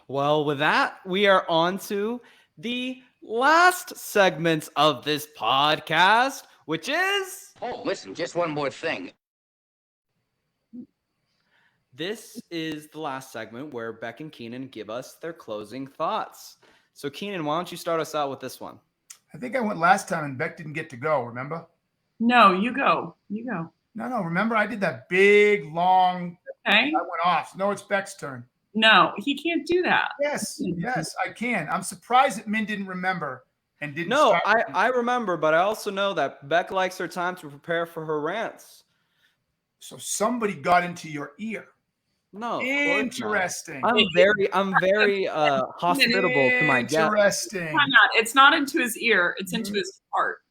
Well, with that, we are on to the last segment of this podcast, which is... Oh, listen, just one more thing. This is the last segment where Becc and Keenan give us their closing thoughts. So, Keenan, why don't you start us out with this one? I think I went last time and Becc didn't get to go, remember? No, you go. No, remember I did that big, long... Okay. I went off. No, it's Beck's turn. No, he can't do that. Yes, I can. I'm surprised that Min didn't remember and didn't. No, I remember, but I also know that Becc likes her time to prepare for her rants. So somebody got into your ear. No, interesting. I'm very hospitable to my guests. Interesting. It's not into his ear; it's into his heart.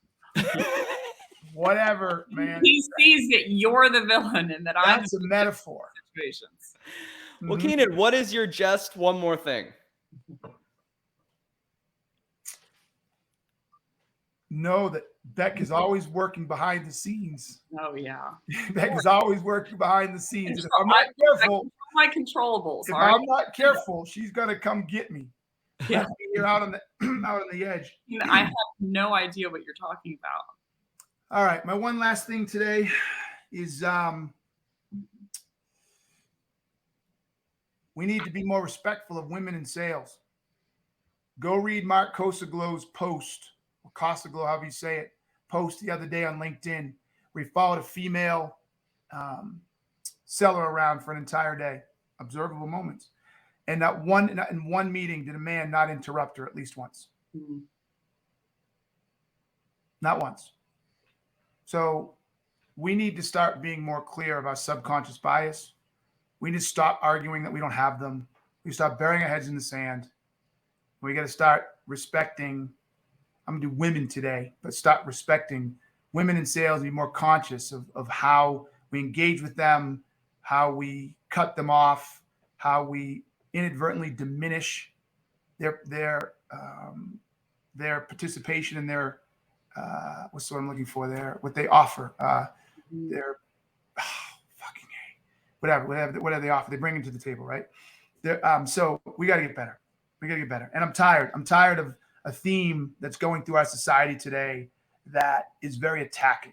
Whatever, man. He sees that you're the villain and that I'm. That's a metaphor. Situations. Well, Keenan, what is your just one more thing? Know that Becc is always working behind the scenes. Oh yeah. Becc is always working behind the scenes. And if I'm not careful, my controllables. If All right. I'm not careful, she's gonna come get me. Yeah. Left me here out on the out on the edge. I have no idea what you're talking about. All right, my one last thing today is we need to be more respectful of women in sales. Go read Mark Cosaglow's post, or Costaglow, however you say it, post the other day on LinkedIn, where he followed a female seller around for an entire day, observable moments. And in one meeting did a man not interrupt her at least once. Mm-hmm. Not once. So we need to start being more clear of our subconscious bias. We need to stop arguing that we don't have them. We stop burying our heads in the sand. We got to start respecting. I'm going to do women today, but start respecting women in sales and be more conscious of how we engage with them, how we cut them off, how we inadvertently diminish their participation in their what's the word I'm looking for there? What they offer, their whatever they offer, they bring it to the table, right? So we got to get better. We got to get better. And I'm tired. I'm tired of a theme that's going through our society today that is very attacking.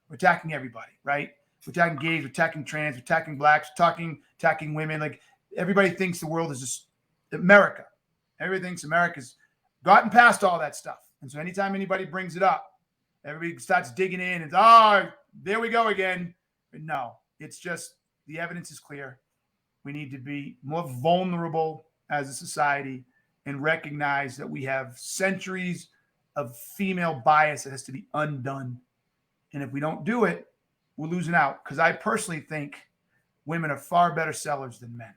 We're attacking everybody, right? We're attacking gays, we're attacking trans, we're attacking blacks, we're attacking women. Like everybody thinks the world is just America. Everybody thinks America's gotten past all that stuff. And so anytime anybody brings it up, everybody starts digging in and, there we go again. But no, it's just the evidence is clear. We need to be more vulnerable as a society and recognize that we have centuries of female bias that has to be undone. And if we don't do it, we're losing out. Because I personally think women are far better sellers than men.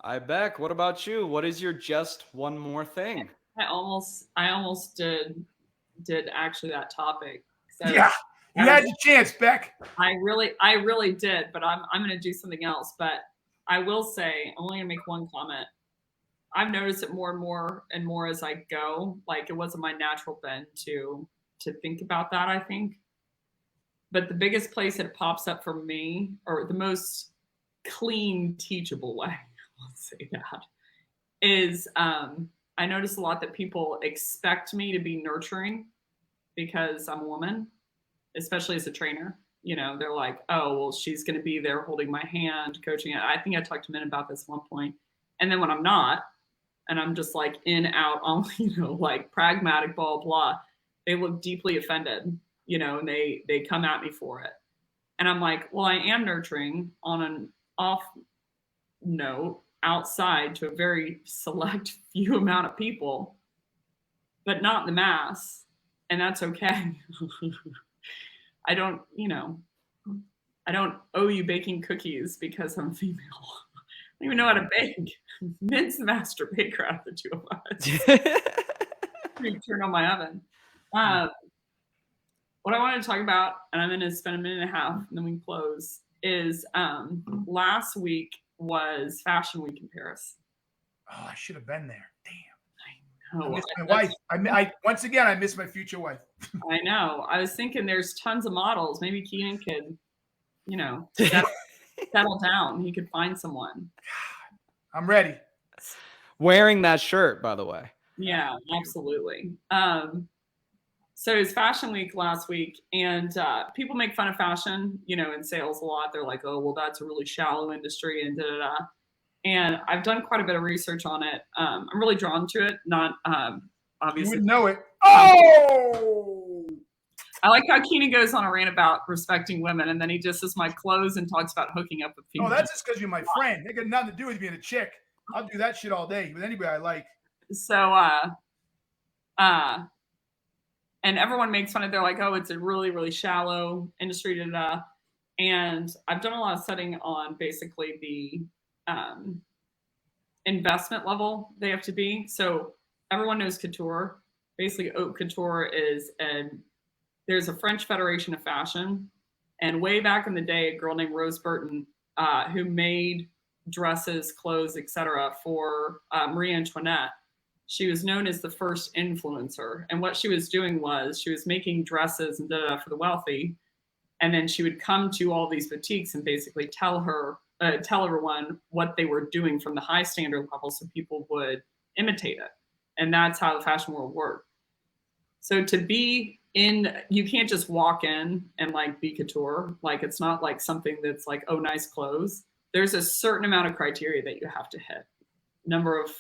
Becc, what about you? What is your just one more thing? I almost did actually that topic. So Yeah, you had your chance, Becc. I really did, but I'm going to do something else. But I will say, I'm only going to make one comment. I've noticed it more and more as I go. Like it wasn't my natural bent to think about that, I think. But the biggest place that it pops up for me, or the most clean, teachable way, let's say that, is I notice a lot that people expect me to be nurturing because I'm a woman, especially as a trainer. You know, they're like, oh, well, she's going to be there holding my hand, coaching it. I think I talked to men about this at one point. And then when I'm not, and I'm just like in, out, on, like pragmatic, blah, blah, they look deeply offended, and they come at me for it. And I'm like, well, I am nurturing on an off note outside to a very select few amount of people, but not the mass. And that's okay. I don't owe you baking cookies because I'm female. I don't even know how to bake. Min's the master baker out of the two of us. Turn on my oven. What I wanted to talk about, and I'm going to spend a minute and a half, and then we can close, is last week was Fashion Week in Paris. Oh, I should have been there. Damn. I know. I miss my wife. I once again, I miss my future wife. I know. I was thinking there's tons of models. Maybe Keenan could, settle down. He could find someone. I'm ready. Wearing that shirt, by the way. Yeah, absolutely. So it was Fashion Week last week, and people make fun of fashion, in sales a lot. They're like, oh, well, that's a really shallow industry and da-da-da. And I've done quite a bit of research on it. I'm really drawn to it, not obviously. You would know it. Oh! I like how Keenan goes on a rant about respecting women, and then he disses my clothes and talks about hooking up with females. Oh, that's just because you're my friend. It got nothing to do with being a chick. I'll do that shit all day with anybody I like. So, and everyone makes fun of it. They're like, oh, it's a really, really shallow industry, da-da. And I've done a lot of studying on basically the investment level they have to be. So everyone knows couture. Basically, haute couture is there's a French Federation of Fashion. And way back in the day, a girl named Rose Burton, who made dresses, clothes, etc., for Marie Antoinette. She was known as the first influencer. And what she was doing was she was making dresses and for the wealthy. And then she would come to all these boutiques and basically tell everyone what they were doing from the high standard level so people would imitate it. And that's how the fashion world worked. So you can't just walk in and like be couture. Like, it's not like something that's like, oh, nice clothes. There's a certain amount of criteria that you have to hit. Number of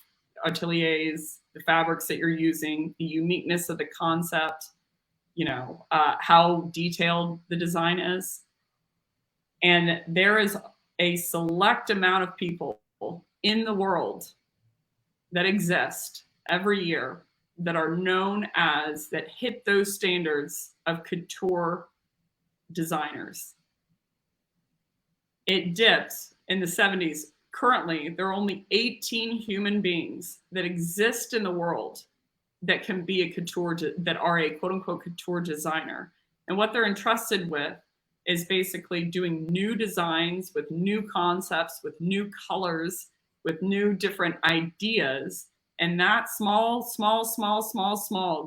ateliers, the fabrics that you're using, the uniqueness of the concept, how detailed the design is. And there is a select amount of people in the world that exist every year that are known as, that hit those standards of couture designers. It dipped in the 70s. Currently, there are only 18 human beings that exist in the world that can be that are a quote unquote couture designer. And what they're entrusted with is basically doing new designs with new concepts, with new colors, with new different ideas. And that small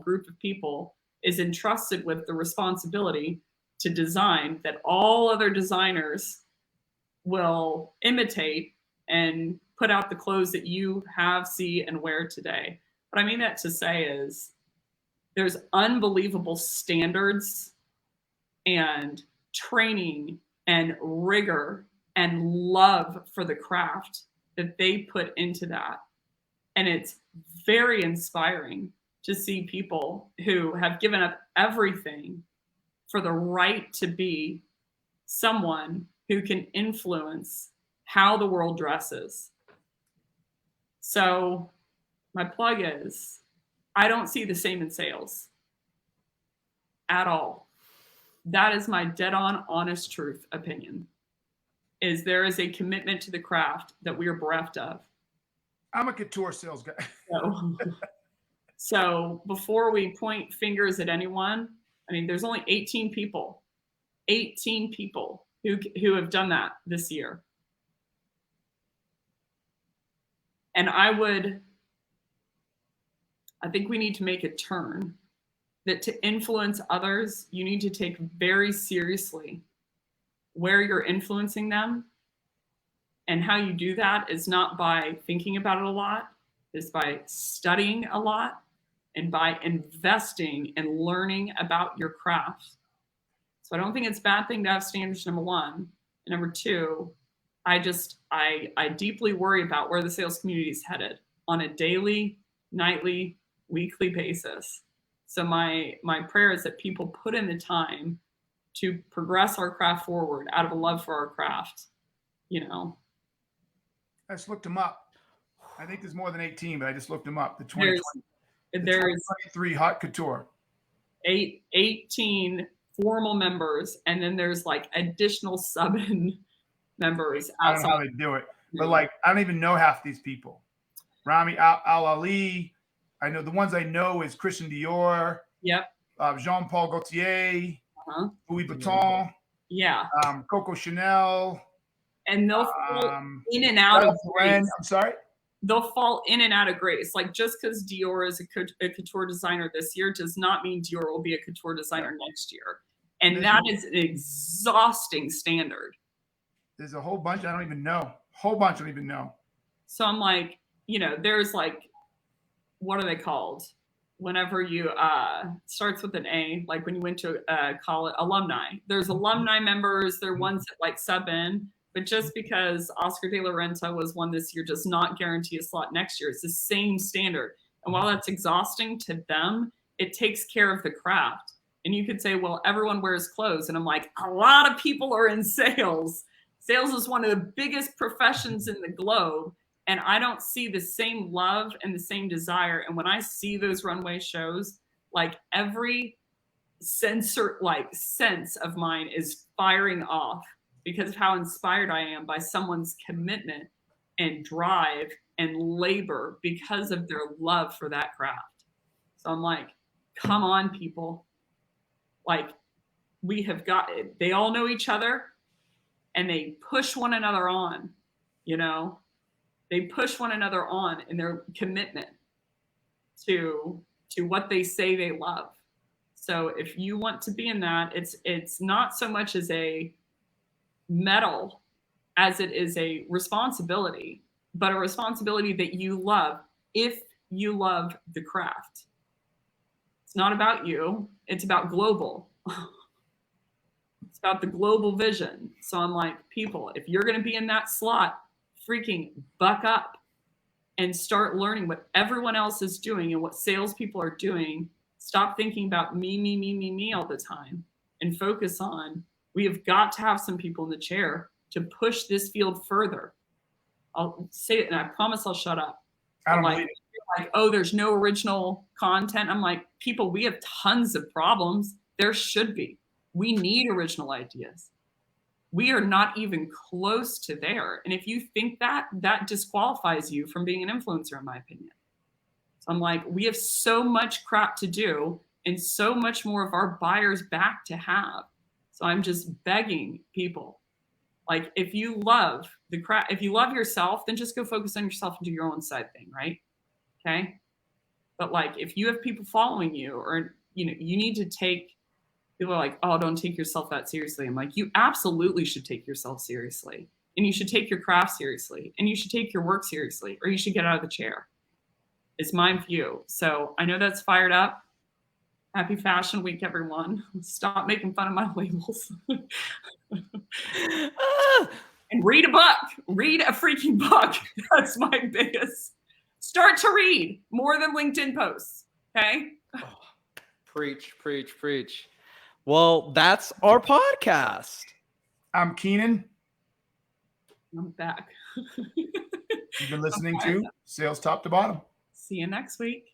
group of people is entrusted with the responsibility to design that all other designers will imitate and put out the clothes that you have, see, and wear today. What I mean that to say is there's unbelievable standards and training and rigor and love for the craft that they put into that. And it's very inspiring to see people who have given up everything for the right to be someone who can influence how the world dresses. So my plug is, I don't see the same in sales at all. That is my dead on, honest truth opinion, is there is a commitment to the craft that we are bereft of. I'm a couture sales guy. So before we point fingers at anyone, I mean, there's only 18 people who have done that this year. And I think we need to make a turn that to influence others, you need to take very seriously where you're influencing them. And how you do that is not by thinking about it a lot, it's by studying a lot and by investing and learning about your craft. So I don't think it's a bad thing to have standards, number one. And number two, I deeply worry about where the sales community is headed on a daily, nightly, weekly basis. So my prayer is that people put in the time to progress our craft forward out of a love for our craft, I just looked them up. I think there's more than 18, but I just looked them up. The There's 2023 Hot Couture. 18 formal members, and then there's like additional sub-in members outside. I don't know how they do it, but like I don't even know half these people. Rami Al-Ali. I know the ones I know is Christian Dior. Yep. Jean-Paul Gaultier. Louis Vuitton. Yeah. Coco Chanel. And they'll fall in and out of grace. I'm sorry? They'll fall in and out of grace. Like, just because Dior is a couture designer this year does not mean Dior will be a couture designer next year. And that is an exhausting standard. There's a whole bunch I don't even know. So I'm like, there's like, what are they called? Whenever you starts with an A, like when you went to college, alumni. There's alumni members. They're ones that like sub in. But just because Oscar de la Renta was one this year does not guarantee a slot next year. It's the same standard. And while that's exhausting to them, it takes care of the craft. And you could say, well, everyone wears clothes. And I'm like, a lot of people are in sales. Sales is one of the biggest professions in the globe. And I don't see the same love and the same desire. And when I see those runway shows, like every sense of mine is firing off because of how inspired I am by someone's commitment and drive and labor because of their love for that craft. So I'm like, come on, people. Like, we have got it. They all know each other and they push one another on, They push one another on in their commitment to what they say they love. So if you want to be in that, it's not so much as a medal as it is a responsibility, but a responsibility that you love if you love the craft. It's not about you. It's about global. It's about the global vision. So I'm like, people, if you're going to be in that slot, freaking buck up and start learning what everyone else is doing and what salespeople are doing. Stop thinking about me all the time and focus on, we have got to have some people in the chair to push this field further. I'll say it and I promise I'll shut up. I don't like, oh, there's no original content. I'm like, people, we have tons of problems. There should be. We need original ideas. We are not even close to there. And if you think that, that disqualifies you from being an influencer, in my opinion. So I'm like, we have so much crap to do and so much more of our buyers back to have. So I'm just begging people, like, if you love the crap, if you love yourself, then just go focus on yourself and do your own side thing, right? Okay. But like, if you have people following you, or, you know, you need to take, people are like, oh, don't take yourself that seriously. I'm like, you absolutely should take yourself seriously. And you should take your craft seriously. And you should take your work seriously, or you should get out of the chair. It's my view. So I know that's fired up. Happy Fashion Week, everyone. Stop making fun of my labels. And read a book. Read a freaking book. That's my biggest. Start to read more than LinkedIn posts. Okay? Oh, preach, preach, preach. Well, that's our podcast. I'm Keenan. I'm Becc. You've been listening to Sales Top to Bottom. See you next week.